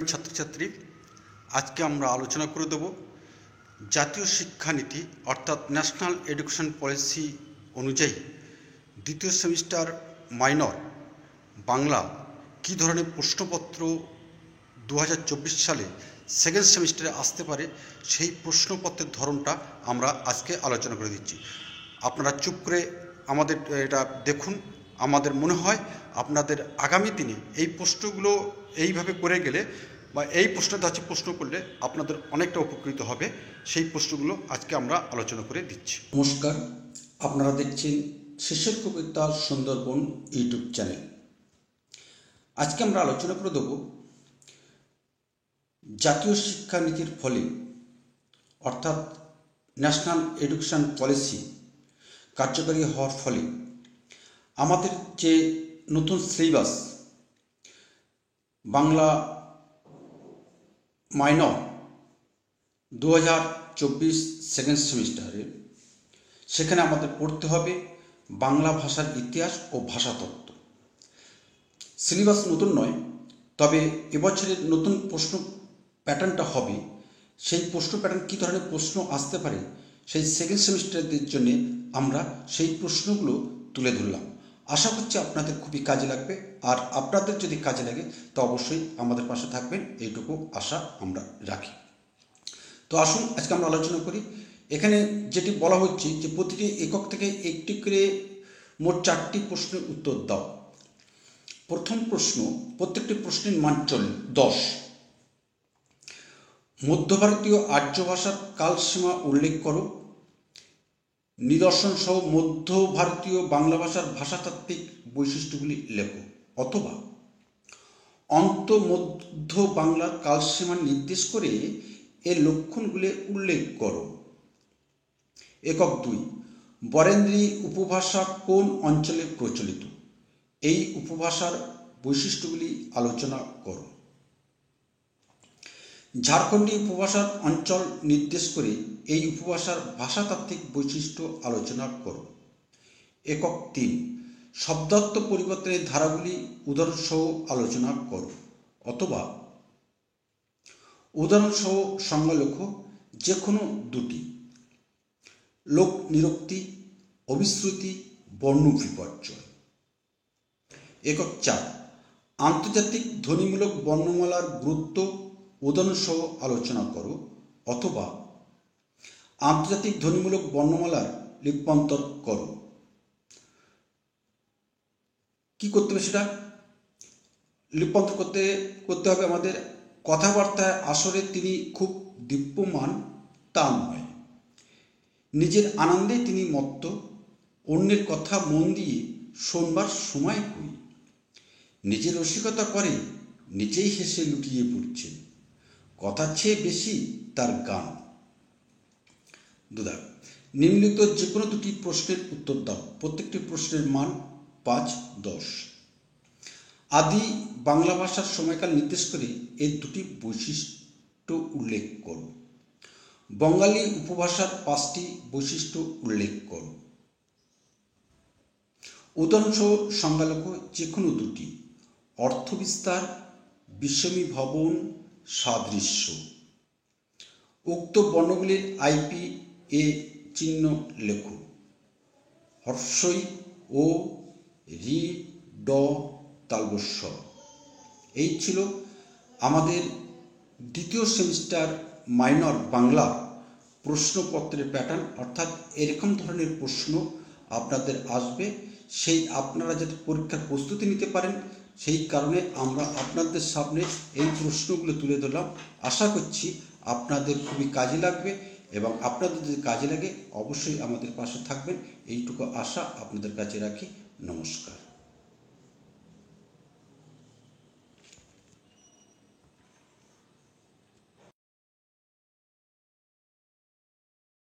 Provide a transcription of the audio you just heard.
ছাত্রছাত্রী, আজকে আমরা আলোচনা করে দেব জাতীয় শিক্ষানীতি অর্থাৎ ন্যাশনাল এডুকেশন পলিসি অনুযায়ী দ্বিতীয় সেমিস্টার মাইনর বাংলা কী ধরনের প্রশ্নপত্র 2024 সালে সেকেন্ড সেমিস্টারে আসতে পারে, সেই প্রশ্নপত্রের ধরনটা আমরা আজকে আলোচনা করে দিচ্ছি। আপনারা চুপ করে আমাদের এটা দেখুন। আমাদের মনে হয় আপনাদের আগামী দিনে এই প্রশ্নগুলো এইভাবে করে গেলে বা এই প্রশ্নটা হচ্ছে প্রশ্ন করলে আপনাদের অনেকটা উপকৃত হবে। সেই প্রশ্নগুলো আজকে আমরা আলোচনা করে দিচ্ছি। নমস্কার, আপনারা দেখছেন শিষ্যের কবিতা সুন্দরবন ইউটিউব চ্যানেল। আজকে আমরা আলোচনা করে দেব জাতীয় শিক্ষানীতির ফলে অর্থাৎ ন্যাশনাল এডুকেশন পলিসি কার্যকরী হওয়ার ফলে আমাদের যে নতুন সিলেবাস বাংলা মাইনর 2024 সেকেন্ড সেমিস্টারে, সেখানে আমাদের পড়তে হবে বাংলা ভাষার ইতিহাস ও ভাষাতত্ত্ব। সিলেবাস নতুন নয়, তবে এবছরের নতুন প্রশ্ন প্যাটার্নটা হবে, সেই প্রশ্ন প্যাটার্ন কী ধরনের প্রশ্ন আসতে পারে সেই সেকেন্ড সেমিস্টারদের জন্য আমরা সেই প্রশ্নগুলো তুলে ধরলাম। আশা করছি আপনাদের খুবই কাজে লাগবে, আর আপনাদের যদি কাজে লাগে তো অবশ্যই আমাদের পাশে থাকবেন, এইটুকু আশা আমরা রাখি। তো আসুন আজকে আমরা আলোচনা করি। এখানে যেটি বলা হচ্ছে যে প্রতিটি একক থেকে একটি করে মোট 4টি প্রশ্নের উত্তর দাও। প্রথম প্রশ্ন, প্রত্যেকটি প্রশ্নের মান 10। মধ্য ভারতীয় আর্য ভাষার কালসীমা উল্লেখ করো। নিদর্শন সহ মধ্য ভারতীয় বাংলা ভাষার ভাষাতাত্ত্বিক বৈশিষ্ট্যগুলি লেখো। অথবা অন্ত মধ্য বাংলার কালসীমা নির্দেশ করে এর লক্ষণগুলি উল্লেখ করো। একক 2, বরেন্দ্রী উপভাষা কোন অঞ্চলে প্রচলিত? এই উপভাষার বৈশিষ্ট্যগুলি আলোচনা করো। ঝাড়খণ্ডী উপভাষার অঞ্চল নির্দেশ করে এই উপভাষার ভাষাতাত্ত্বিক বৈশিষ্ট্য আলোচনা করো। একক 3, শব্দার্থ পরিবর্তনের ধারাগুলি উদাহরণসহ আলোচনা করো। অথবা উদাহরণসহ সংজ্ঞা লেখো, যে কোনো দুটি। লোক নিরুক্তি, অভিশ্রুতি, বর্ণ বিপর্যয়। একক 4, আন্তর্জাতিক ধ্বনিমূলক বর্ণমালার গুরুত্ব উদাহরণসহ আলোচনা করো। অথবা আন্তর্জাতিক ধ্বনিমূলক বর্ণমালার লিপ্যান্তর করো। কি করতে হবে সেটা? লিপ্যান্তর করতে হবে আমাদের কথাবার্তায় আসরে তিনি খুব দীপ্যমান তা নয়, নিজের আনন্দে তিনি মত্ত, অন্যের কথা মন দিয়ে শোনবার সময় কই, নিজের রসিকতা করে নিজেই হেসে লুটিয়ে পড়ছেন, কথার চেয়ে বেশি তার গান। দুদা, নিম্নলিখিত যে কোনো দুটি প্রশ্নের উত্তর দাও। প্রত্যেকটি প্রশ্নের মান 5, 10। আদি বাংলা ভাষার সময়কাল নির্দেশ করে এর দুটি বৈশিষ্ট্য উল্লেখ করো। বঙ্গালী উপভাষার 5টি বৈশিষ্ট্য উল্লেখ করো। উদাহরণসহ সংজ্ঞা লেখো, যে কোনো দুটি। অর্থবিস্তার, বিষমী ভবন, সাদৃশ্য। উক্ত বর্ণগুলির IPA চিহ্ন লেখো। হর্ষই ও রি ড তালবস্য। এই ছিল আমাদের দ্বিতীয় সেমিস্টার মাইনর বাংলা প্রশ্নপত্রের প্যাটার্ন। অর্থাৎ এরকম ধরনের প্রশ্ন আপনাদের আসবে, সেই আপনারা যাতে পরীক্ষার প্রস্তুতি নিতে পারেন সেই কারণে আমরা আপনাদের সামনে এই প্রশ্নগুলো তুলে ধরলাম। আশা করছি আপনাদের খুবই কাজে লাগবে, এবং আপনাদের যদি কাজে লাগে অবশ্যই আমাদের পাশে থাকবেন, এইটুকু আশা আপনাদের কাছে রাখি। নমস্কার।